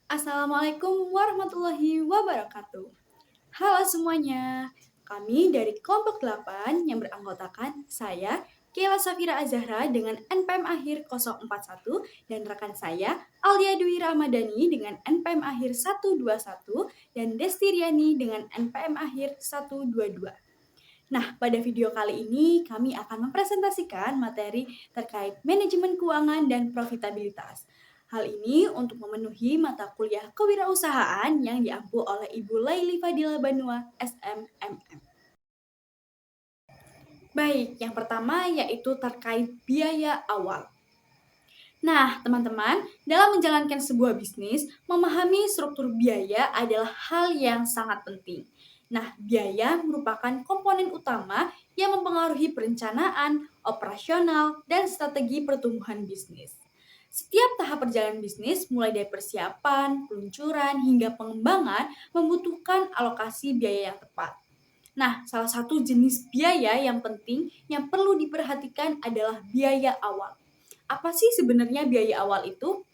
Assalamualaikum warahmatullahi wabarakatuh. Halo semuanya, kami dari kelompok 8 yang beranggotakan saya, Kela Safira Azahra dengan NPM akhir 041 dan rekan saya, Alia Dwi Ramadhani dengan NPM akhir 121 dan Desti Riani dengan NPM akhir 122. Nah, pada video kali ini kami akan mempresentasikan materi terkait manajemen keuangan dan profitabilitas. Hal ini untuk memenuhi mata kuliah kewirausahaan yang diampu oleh Ibu Laili Fadila Banua, SMMM. Baik, yang pertama yaitu terkait biaya awal. Nah, teman-teman, dalam menjalankan sebuah bisnis, memahami struktur biaya adalah hal yang sangat penting. Nah, biaya merupakan komponen utama yang mempengaruhi perencanaan, operasional, dan strategi pertumbuhan bisnis. Setiap tahap perjalanan bisnis, mulai dari persiapan, peluncuran, hingga pengembangan, membutuhkan alokasi biaya yang tepat. Nah, salah satu jenis biaya yang penting yang perlu diperhatikan adalah biaya awal. Apa sih sebenarnya biaya awal itu?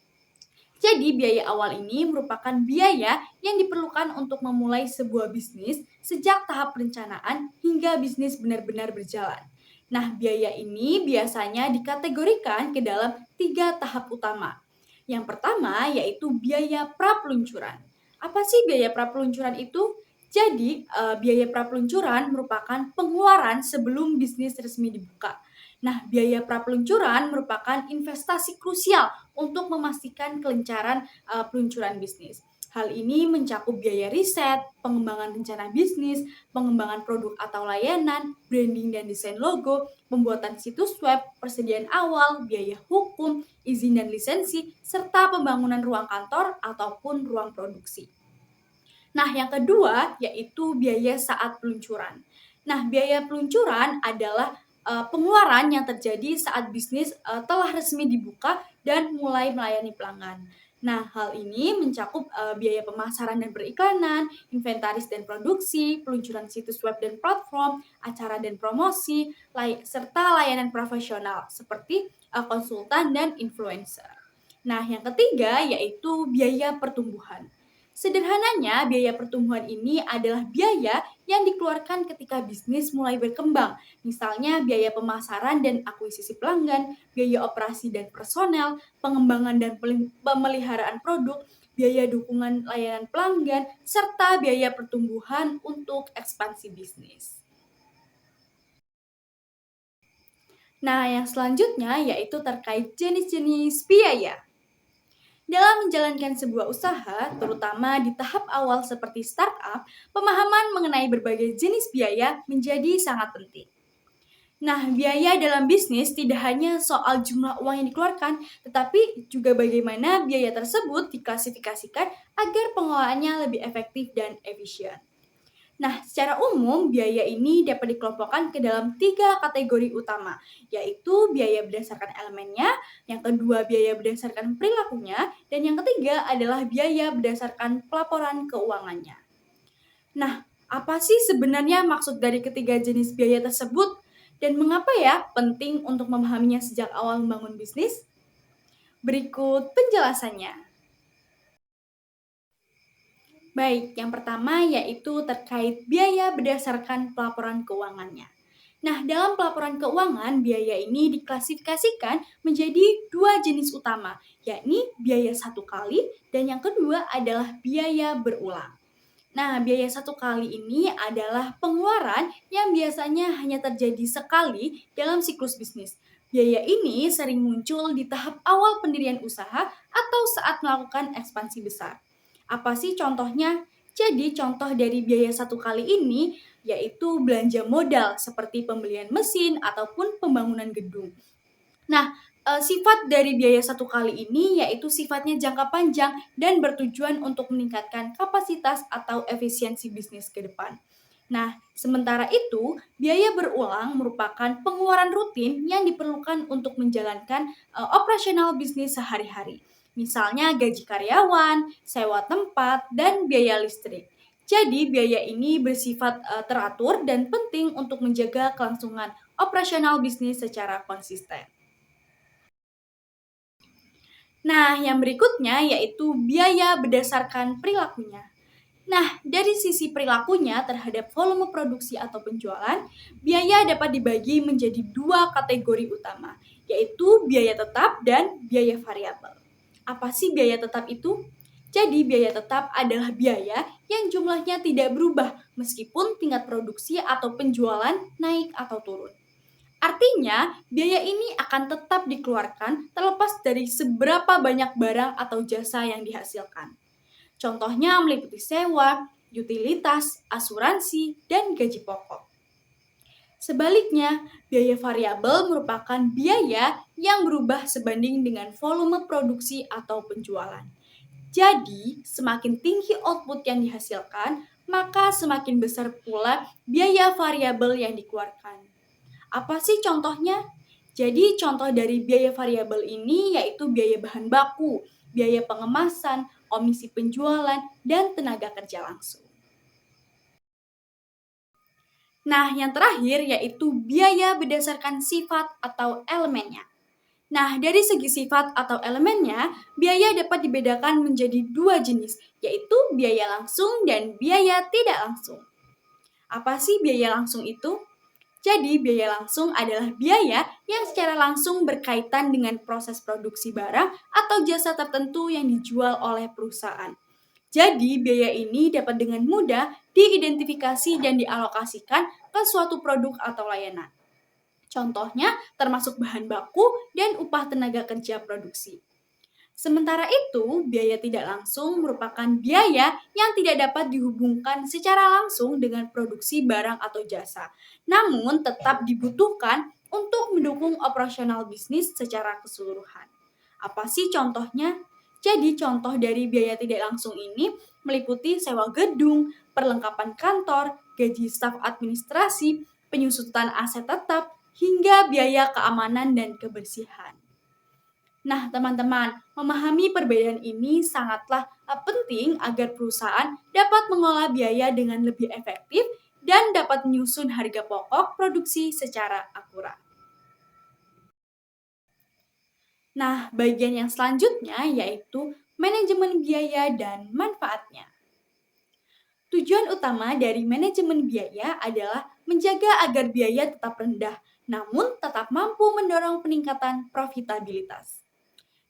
Jadi, biaya awal ini merupakan biaya yang diperlukan untuk memulai sebuah bisnis sejak tahap perencanaan hingga bisnis benar-benar berjalan. Nah, biaya ini biasanya dikategorikan ke dalam 3 tahap utama. Yang pertama yaitu biaya pra-peluncuran. Apa sih biaya pra-peluncuran itu? Jadi, biaya pra-peluncuran merupakan pengeluaran sebelum bisnis resmi dibuka. Nah, biaya pra-peluncuran merupakan investasi krusial untuk memastikan kelancaran peluncuran bisnis. Hal ini mencakup biaya riset, pengembangan rencana bisnis, pengembangan produk atau layanan, branding dan desain logo, pembuatan situs web, persediaan awal, biaya hukum, izin dan lisensi, serta pembangunan ruang kantor ataupun ruang produksi. Nah, yang kedua yaitu biaya saat peluncuran. Nah, biaya peluncuran adalah pengeluaran yang terjadi saat bisnis telah resmi dibuka dan mulai melayani pelanggan. Nah, hal ini mencakup biaya pemasaran dan periklanan, inventaris dan produksi, peluncuran situs web dan platform, acara dan promosi, serta layanan profesional seperti konsultan dan influencer. Nah, yang ketiga yaitu biaya pertumbuhan. Sederhananya, biaya pertumbuhan ini adalah biaya yang dikeluarkan ketika bisnis mulai berkembang. Misalnya biaya pemasaran dan akuisisi pelanggan, biaya operasi dan personel, pengembangan dan pemeliharaan produk, biaya dukungan layanan pelanggan, serta biaya pertumbuhan untuk ekspansi bisnis. Nah, yang selanjutnya yaitu terkait jenis-jenis biaya. Dalam menjalankan sebuah usaha, terutama di tahap awal seperti startup, pemahaman mengenai berbagai jenis biaya menjadi sangat penting. Nah, biaya dalam bisnis tidak hanya soal jumlah uang yang dikeluarkan, tetapi juga bagaimana biaya tersebut diklasifikasikan agar pengelolaannya lebih efektif dan efisien. Nah, secara umum, biaya ini dapat dikelompokkan ke dalam 3 kategori utama, yaitu biaya berdasarkan elemennya, yang kedua biaya berdasarkan perilakunya, dan yang ketiga adalah biaya berdasarkan pelaporan keuangannya. Nah, apa sih sebenarnya maksud dari ketiga jenis biaya tersebut? Dan mengapa ya penting untuk memahaminya sejak awal membangun bisnis? Berikut penjelasannya. Baik, yang pertama yaitu terkait biaya berdasarkan pelaporan keuangannya. Nah, dalam pelaporan keuangan, biaya ini diklasifikasikan menjadi 2 jenis utama, yakni biaya satu kali dan yang kedua adalah biaya berulang. Nah, biaya satu kali ini adalah pengeluaran yang biasanya hanya terjadi sekali dalam siklus bisnis. Biaya ini sering muncul di tahap awal pendirian usaha atau saat melakukan ekspansi besar. Apa sih contohnya? Jadi contoh dari biaya satu kali ini yaitu belanja modal seperti pembelian mesin ataupun pembangunan gedung. Nah, sifat dari biaya satu kali ini yaitu sifatnya jangka panjang dan bertujuan untuk meningkatkan kapasitas atau efisiensi bisnis ke depan. Nah, sementara itu, biaya berulang merupakan pengeluaran rutin yang diperlukan untuk menjalankan operasional bisnis sehari-hari. Misalnya gaji karyawan, sewa tempat, dan biaya listrik. Jadi, biaya ini bersifat teratur dan penting untuk menjaga kelangsungan operasional bisnis secara konsisten. Nah, yang berikutnya yaitu biaya berdasarkan perilakunya. Nah, dari sisi perilakunya terhadap volume produksi atau penjualan, biaya dapat dibagi menjadi dua kategori utama, yaitu biaya tetap dan biaya variabel. Apa sih biaya tetap itu? Jadi, biaya tetap adalah biaya yang jumlahnya tidak berubah meskipun tingkat produksi atau penjualan naik atau turun. Artinya, biaya ini akan tetap dikeluarkan terlepas dari seberapa banyak barang atau jasa yang dihasilkan. Contohnya meliputi sewa, utilitas, asuransi, dan gaji pokok. Sebaliknya, biaya variabel merupakan biaya yang berubah sebanding dengan volume produksi atau penjualan. Jadi, semakin tinggi output yang dihasilkan, maka semakin besar pula biaya variabel yang dikeluarkan. Apa sih contohnya? Jadi contoh dari biaya variabel ini yaitu biaya bahan baku, biaya pengemasan, komisi penjualan, dan tenaga kerja langsung. Nah, yang terakhir yaitu biaya berdasarkan sifat atau elemennya. Nah, dari segi sifat atau elemennya, biaya dapat dibedakan menjadi dua jenis, yaitu biaya langsung dan biaya tidak langsung. Apa sih biaya langsung itu? Jadi, biaya langsung adalah biaya yang secara langsung berkaitan dengan proses produksi barang atau jasa tertentu yang dijual oleh perusahaan. Jadi, biaya ini dapat dengan mudah diidentifikasi dan dialokasikan ke suatu produk atau layanan. Contohnya, termasuk bahan baku dan upah tenaga kerja produksi. Sementara itu, biaya tidak langsung merupakan biaya yang tidak dapat dihubungkan secara langsung dengan produksi barang atau jasa, namun tetap dibutuhkan untuk mendukung operasional bisnis secara keseluruhan. Apa sih contohnya? Jadi, contoh dari biaya tidak langsung ini meliputi sewa gedung, perlengkapan kantor, gaji staf administrasi, penyusutan aset tetap, hingga biaya keamanan dan kebersihan. Nah, teman-teman, memahami perbedaan ini sangatlah penting agar perusahaan dapat mengolah biaya dengan lebih efektif dan dapat menyusun harga pokok produksi secara akurat. Nah, bagian yang selanjutnya yaitu manajemen biaya dan manfaatnya. Tujuan utama dari manajemen biaya adalah menjaga agar biaya tetap rendah, namun tetap mampu mendorong peningkatan profitabilitas.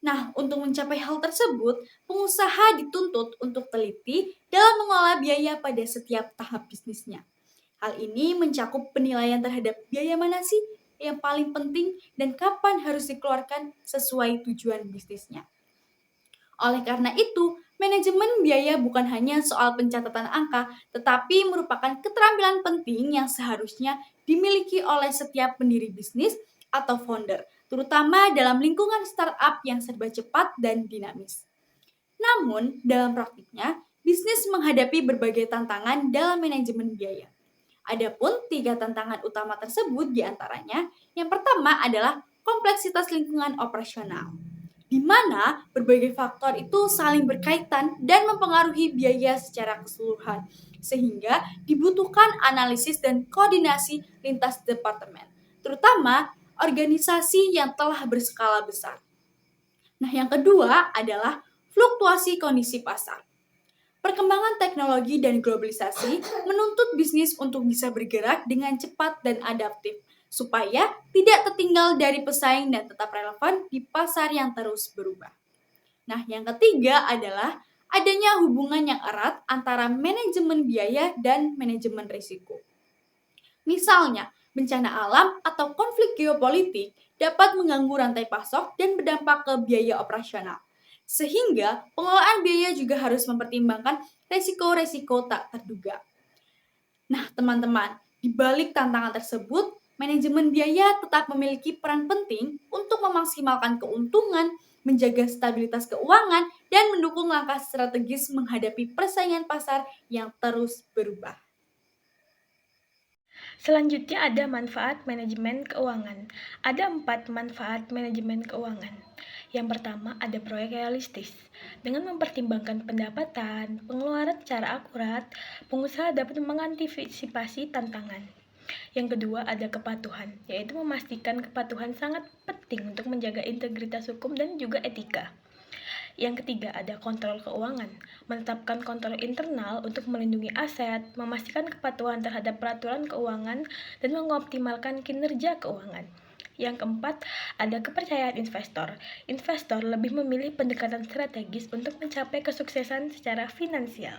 Nah, untuk mencapai hal tersebut, pengusaha dituntut untuk teliti dalam mengolah biaya pada setiap tahap bisnisnya. Hal ini mencakup penilaian terhadap biaya mana sih yang paling penting dan kapan harus dikeluarkan sesuai tujuan bisnisnya. Oleh karena itu, manajemen biaya bukan hanya soal pencatatan angka, tetapi merupakan keterampilan penting yang seharusnya dimiliki oleh setiap pendiri bisnis atau founder, terutama dalam lingkungan startup yang serba cepat dan dinamis. Namun, dalam praktiknya, bisnis menghadapi berbagai tantangan dalam manajemen biaya. Adapun tiga tantangan utama tersebut diantaranya, yang pertama adalah kompleksitas lingkungan operasional, di mana berbagai faktor itu saling berkaitan dan mempengaruhi biaya secara keseluruhan, sehingga dibutuhkan analisis dan koordinasi lintas departemen, terutama organisasi yang telah berskala besar. Nah, yang kedua adalah fluktuasi kondisi pasar. Perkembangan teknologi dan globalisasi menuntut bisnis untuk bisa bergerak dengan cepat dan adaptif, supaya tidak tertinggal dari pesaing dan tetap relevan di pasar yang terus berubah. Nah, yang ketiga adalah adanya hubungan yang erat antara manajemen biaya dan manajemen risiko. Misalnya, bencana alam atau konflik geopolitik dapat mengganggu rantai pasok dan berdampak ke biaya operasional. Sehingga pengelolaan biaya juga harus mempertimbangkan resiko-resiko tak terduga. Nah, teman-teman, di balik tantangan tersebut, manajemen biaya tetap memiliki peran penting untuk memaksimalkan keuntungan, menjaga stabilitas keuangan, dan mendukung langkah strategis menghadapi persaingan pasar yang terus berubah. Selanjutnya ada manfaat manajemen keuangan. Ada 4 manfaat manajemen keuangan. Yang pertama ada proyek realistis. Dengan mempertimbangkan pendapatan, pengeluaran secara akurat, pengusaha dapat mengantisipasi tantangan. Yang kedua ada kepatuhan, yaitu memastikan kepatuhan sangat penting untuk menjaga integritas hukum dan juga etika. Yang ketiga ada kontrol keuangan, menetapkan kontrol internal untuk melindungi aset, memastikan kepatuhan terhadap peraturan keuangan, dan mengoptimalkan kinerja keuangan. Yang keempat, ada kepercayaan investor. Investor lebih memilih pendekatan strategis untuk mencapai kesuksesan secara finansial.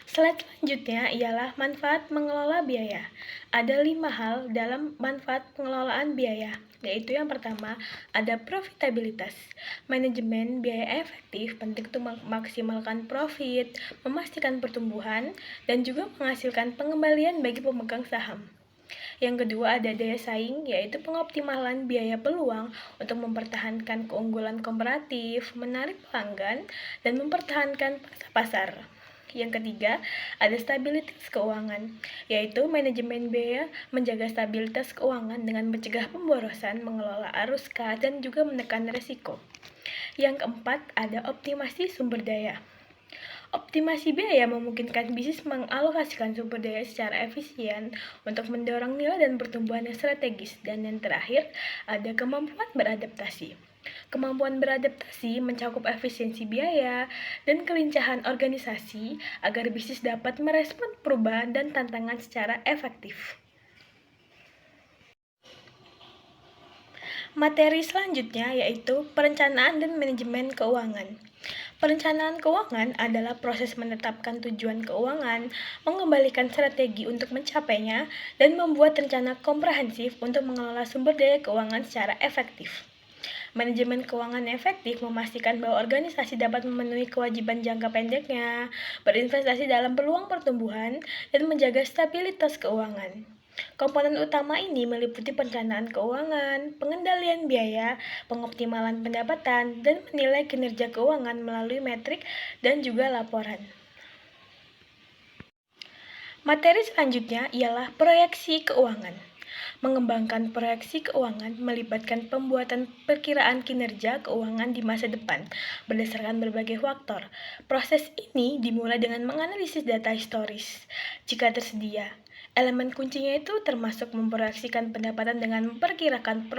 Slide selanjutnya ialah manfaat mengelola biaya. Ada 5 hal dalam manfaat pengelolaan biaya, yaitu yang pertama, ada profitabilitas. Manajemen biaya efektif penting untuk memaksimalkan profit, memastikan pertumbuhan, dan juga menghasilkan pengembalian bagi pemegang saham. Yang kedua ada daya saing, yaitu pengoptimalan biaya peluang untuk mempertahankan keunggulan komparatif, menarik pelanggan, dan mempertahankan pasar. Yang ketiga, ada stabilitas keuangan, yaitu manajemen biaya menjaga stabilitas keuangan dengan mencegah pemborosan, mengelola arus kas, dan juga menekan risiko. Yang keempat, ada optimasi sumber daya. Optimasi biaya memungkinkan bisnis mengalokasikan sumber daya secara efisien untuk mendorong nilai dan pertumbuhan yang strategis. Dan yang terakhir, ada kemampuan beradaptasi. Kemampuan beradaptasi mencakup efisiensi biaya dan kelincahan organisasi agar bisnis dapat merespon perubahan dan tantangan secara efektif. Materi selanjutnya yaitu perencanaan dan manajemen keuangan. Perencanaan keuangan adalah proses menetapkan tujuan keuangan, mengembalikan strategi untuk mencapainya, dan membuat rencana komprehensif untuk mengelola sumber daya keuangan secara efektif. Manajemen keuangan efektif memastikan bahwa organisasi dapat memenuhi kewajiban jangka pendeknya, berinvestasi dalam peluang pertumbuhan, dan menjaga stabilitas keuangan. Komponen utama ini meliputi perencanaan keuangan, pengendalian biaya, pengoptimalan pendapatan, dan menilai kinerja keuangan melalui metrik dan juga laporan. Materi selanjutnya ialah proyeksi keuangan. Mengembangkan proyeksi keuangan melibatkan pembuatan perkiraan kinerja keuangan di masa depan berdasarkan berbagai faktor. Proses ini dimulai dengan menganalisis data historis, jika tersedia. Elemen kuncinya itu termasuk memproyeksikan pendapatan dengan memperkirakan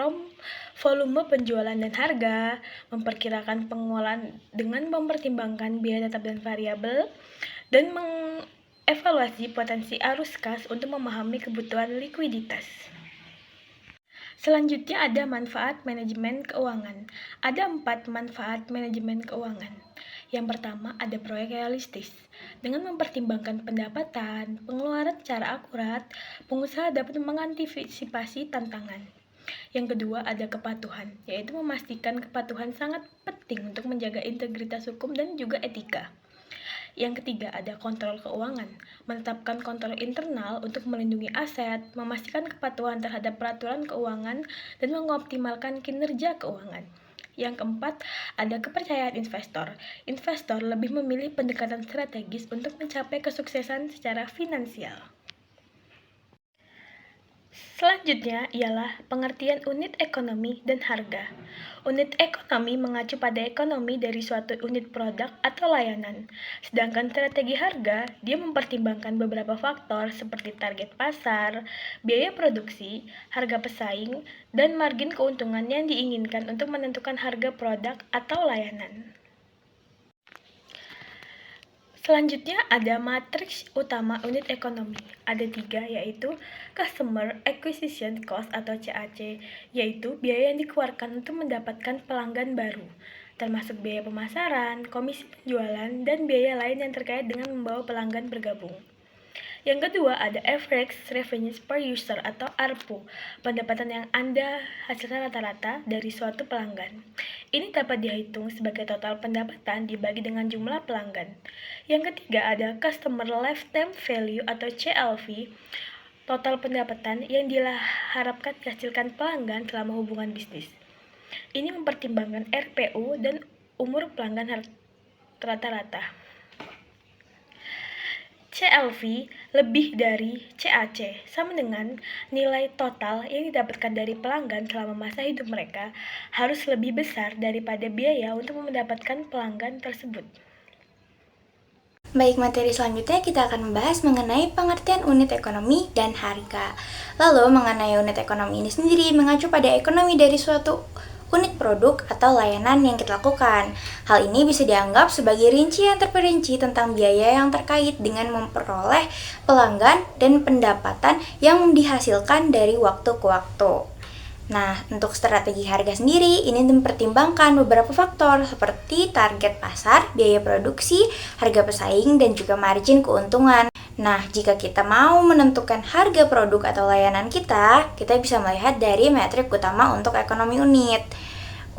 volume penjualan dan harga, memperkirakan pengeluaran dengan mempertimbangkan biaya tetap dan variabel, dan mengevaluasi potensi arus kas untuk memahami kebutuhan likuiditas. Selanjutnya ada manfaat manajemen keuangan. Ada 4 manfaat manajemen keuangan. Yang pertama ada proyek realistis. Dengan mempertimbangkan pendapatan, pengeluaran secara akurat, pengusaha dapat mengantisipasi tantangan. Yang kedua ada kepatuhan, yaitu memastikan kepatuhan sangat penting untuk menjaga integritas hukum dan juga etika. Yang ketiga ada kontrol keuangan, menetapkan kontrol internal untuk melindungi aset, memastikan kepatuhan terhadap peraturan keuangan, dan mengoptimalkan kinerja keuangan. Yang keempat, ada kepercayaan investor. Investor lebih memilih pendekatan strategis untuk mencapai kesuksesan secara finansial. Selanjutnya ialah pengertian unit ekonomi dan harga. Unit ekonomi mengacu pada ekonomi dari suatu unit produk atau layanan. Sedangkan strategi harga, dia mempertimbangkan beberapa faktor seperti target pasar, biaya produksi, harga pesaing, dan margin keuntungan yang diinginkan untuk menentukan harga produk atau layanan. Selanjutnya ada matriks utama unit ekonomi. Ada 3 yaitu Customer Acquisition Cost atau CAC, yaitu biaya yang dikeluarkan untuk mendapatkan pelanggan baru, termasuk biaya pemasaran, komisi penjualan, dan biaya lain yang terkait dengan membawa pelanggan bergabung. Yang kedua ada Average Revenue Per User atau ARPU, pendapatan yang Anda hasilkan rata-rata dari suatu pelanggan. Ini dapat dihitung sebagai total pendapatan dibagi dengan jumlah pelanggan. Yang ketiga ada Customer Lifetime Value atau CLV, total pendapatan yang diharapkan dihasilkan pelanggan selama hubungan bisnis. Ini mempertimbangkan RPU dan umur pelanggan rata-rata. CLV lebih dari CAC, sama dengan nilai total yang didapatkan dari pelanggan selama masa hidup mereka harus lebih besar daripada biaya untuk mendapatkan pelanggan tersebut. Baik, materi selanjutnya kita akan membahas mengenai pengertian unit ekonomi dan harga. Lalu, mengenai unit ekonomi ini sendiri mengacu pada ekonomi dari suatu unit produk atau layanan yang kita lakukan. Hal ini bisa dianggap sebagai rincian terperinci tentang biaya yang terkait dengan memperoleh pelanggan dan pendapatan yang dihasilkan dari waktu ke waktu. Nah, untuk strategi harga sendiri, ini mempertimbangkan beberapa faktor seperti target pasar, biaya produksi, harga pesaing, dan juga margin keuntungan. Nah, jika kita mau menentukan harga produk atau layanan kita bisa melihat dari metrik utama untuk ekonomi unit.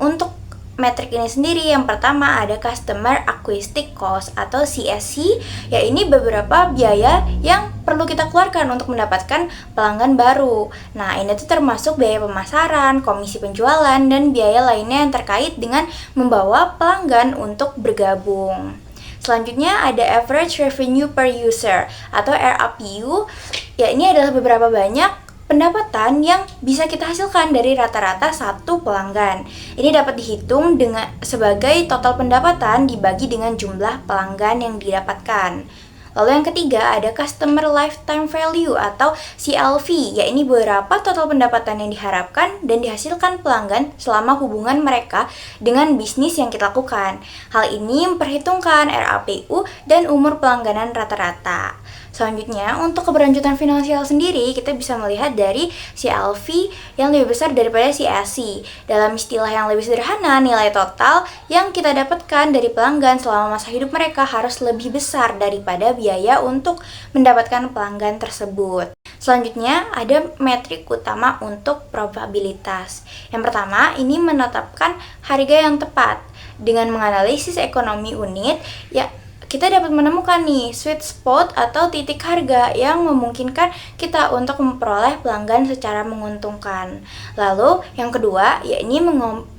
Untuk metrik ini sendiri, yang pertama ada Customer Acquisition Cost atau CAC, ya ini beberapa biaya yang perlu kita keluarkan untuk mendapatkan pelanggan baru. Nah, ini tuh termasuk biaya pemasaran, komisi penjualan, dan biaya lainnya yang terkait dengan membawa pelanggan untuk bergabung. Selanjutnya ada Average Revenue Per User atau RAPU, ya ini adalah beberapa banyak pendapatan yang bisa kita hasilkan dari rata-rata satu pelanggan. Ini dapat dihitung sebagai total pendapatan dibagi dengan jumlah pelanggan yang didapatkan. Lalu yang ketiga ada Customer Lifetime Value atau CLV, ya ini beberapa total pendapatan yang diharapkan dan dihasilkan pelanggan selama hubungan mereka dengan bisnis yang kita lakukan. Hal ini memperhitungkan RAPU dan umur pelangganan rata-rata. Selanjutnya, untuk keberlanjutan finansial sendiri, kita bisa melihat dari CLV yang lebih besar daripada CAC. Dalam istilah yang lebih sederhana, nilai total yang kita dapatkan dari pelanggan selama masa hidup mereka harus lebih besar daripada biaya untuk mendapatkan pelanggan tersebut. Selanjutnya, ada metrik utama untuk probabilitas. Yang pertama, ini menetapkan harga yang tepat. Dengan menganalisis ekonomi unit, ya kita dapat menemukan nih sweet spot atau titik harga yang memungkinkan kita untuk memperoleh pelanggan secara menguntungkan. Lalu yang kedua, yakni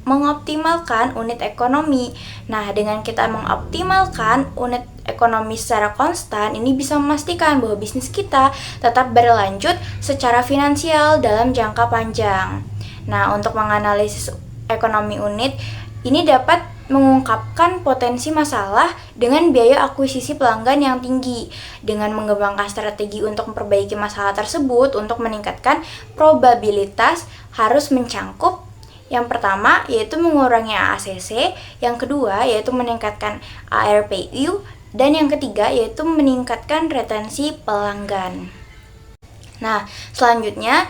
mengoptimalkan unit ekonomi. Nah, dengan kita mengoptimalkan unit ekonomi secara konstan, ini bisa memastikan bahwa bisnis kita tetap berlanjut secara finansial dalam jangka panjang. Nah, untuk menganalisis ekonomi unit, ini dapat mengungkapkan potensi masalah dengan biaya akuisisi pelanggan yang tinggi. Dengan mengembangkan strategi untuk memperbaiki masalah tersebut untuk meningkatkan probabilitas harus mencangkup yang pertama yaitu mengurangi AACC, yang kedua yaitu meningkatkan ARPU, dan yang ketiga yaitu meningkatkan retensi pelanggan. Nah, selanjutnya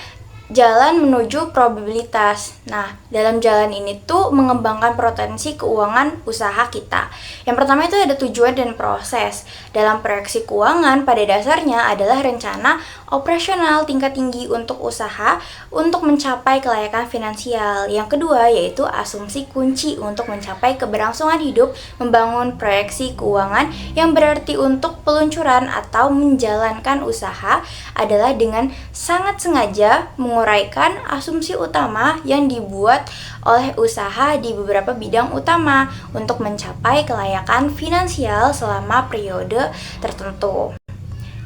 jalan menuju probabilitas. Nah, dalam jalan ini tuh mengembangkan potensi keuangan usaha kita. Yang pertama itu ada tujuan dan proses. Dalam proyeksi keuangan pada dasarnya adalah rencana operasional tingkat tinggi untuk usaha untuk mencapai kelayakan finansial. Yang kedua yaitu asumsi kunci untuk mencapai keberlangsungan hidup, membangun proyeksi keuangan yang berarti untuk peluncuran atau menjalankan usaha adalah dengan sangat sengaja menguraikan asumsi utama yang dibuat oleh usaha di beberapa bidang utama untuk mencapai kelayakan finansial selama periode tertentu.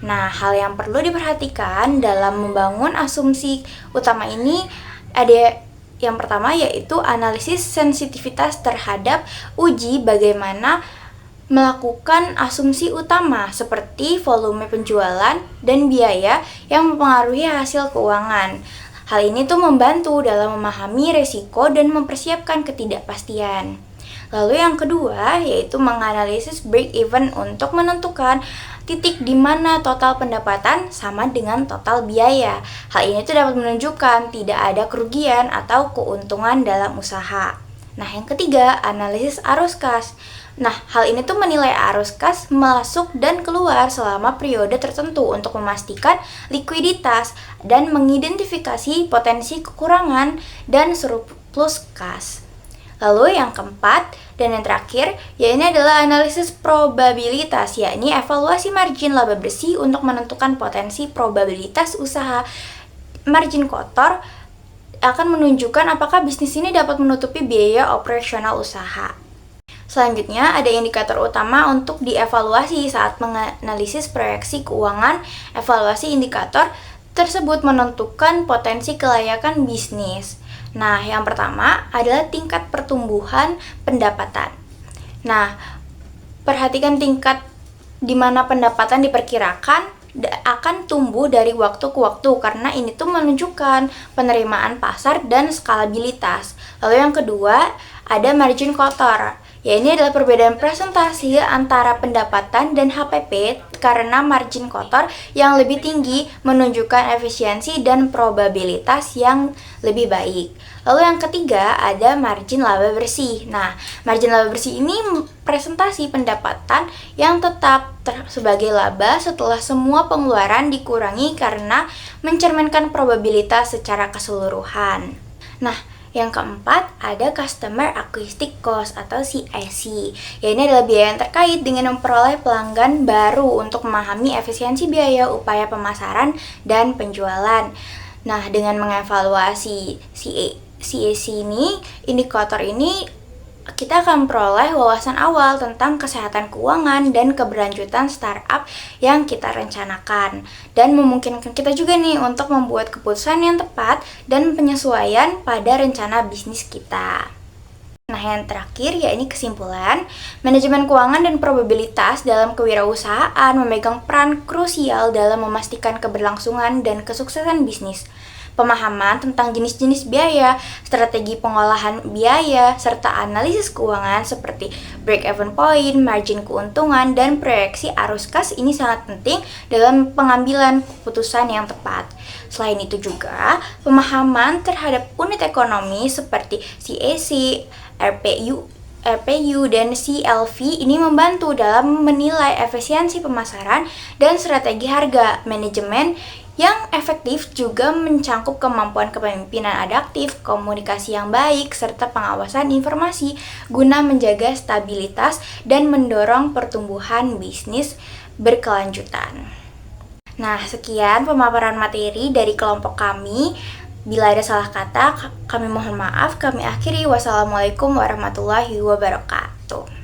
Nah, hal yang perlu diperhatikan dalam membangun asumsi utama ini ada yang pertama yaitu analisis sensitivitas terhadap uji bagaimana melakukan asumsi utama seperti volume penjualan dan biaya yang mempengaruhi hasil keuangan. Hal ini tuh membantu dalam memahami resiko dan mempersiapkan ketidakpastian. Lalu yang kedua yaitu menganalisis break even untuk menentukan titik di mana total pendapatan sama dengan total biaya. Hal ini tuh dapat menunjukkan tidak ada kerugian atau keuntungan dalam usaha. Nah, yang ketiga, analisis arus kas. Nah, hal ini tuh menilai arus kas masuk dan keluar selama periode tertentu untuk memastikan likuiditas dan mengidentifikasi potensi kekurangan dan surplus kas. Lalu yang keempat dan yang terakhir, ini adalah analisis probabilitas, yakni evaluasi margin laba bersih untuk menentukan potensi probabilitas usaha. Margin kotor akan menunjukkan apakah bisnis ini dapat menutupi biaya operasional usaha. Selanjutnya, ada indikator utama untuk dievaluasi saat menganalisis proyeksi keuangan. Evaluasi indikator tersebut menentukan potensi kelayakan bisnis. Nah, yang pertama adalah tingkat pertumbuhan pendapatan. Nah, perhatikan tingkat di mana pendapatan diperkirakan akan tumbuh dari waktu ke waktu karena ini tuh menunjukkan penerimaan pasar dan skalabilitas. Lalu yang kedua, ada margin kotor. Ya, ini adalah perbedaan presentasi antara pendapatan dan HPP karena margin kotor yang lebih tinggi menunjukkan efisiensi dan probabilitas yang lebih baik. Lalu yang ketiga ada margin laba bersih. Nah, margin laba bersih ini presentasi pendapatan yang tetap sebagai laba setelah semua pengeluaran dikurangi karena mencerminkan probabilitas secara keseluruhan. Nah, yang keempat, ada Customer Acquisition Cost atau CAC. Ya, ini adalah biaya yang terkait dengan memperoleh pelanggan baru untuk memahami efisiensi biaya upaya pemasaran dan penjualan. Nah, dengan mengevaluasi CAC ini, indikator ini kita akan memperoleh wawasan awal tentang kesehatan keuangan dan keberlanjutan startup yang kita rencanakan, dan memungkinkan kita juga nih untuk membuat keputusan yang tepat dan penyesuaian pada rencana bisnis kita. Nah, yang terakhir ya ini kesimpulan, manajemen keuangan dan probabilitas dalam kewirausahaan memegang peran krusial dalam memastikan keberlangsungan dan kesuksesan bisnis. Pemahaman tentang jenis-jenis biaya, strategi pengolahan biaya, serta analisis keuangan seperti break-even point, margin keuntungan, dan proyeksi arus kas ini sangat penting dalam pengambilan keputusan yang tepat. Selain itu juga, pemahaman terhadap unit ekonomi seperti CAC, RPU, dan CLV ini membantu dalam menilai efisiensi pemasaran dan strategi harga. Manajemen yang efektif juga mencangkup kemampuan kepemimpinan adaptif, komunikasi yang baik, serta pengawasan informasi guna menjaga stabilitas dan mendorong pertumbuhan bisnis berkelanjutan. Nah, sekian pemaparan materi dari kelompok kami. Bila ada salah kata, kami mohon maaf. Kami akhiri. Wassalamualaikum warahmatullahi wabarakatuh.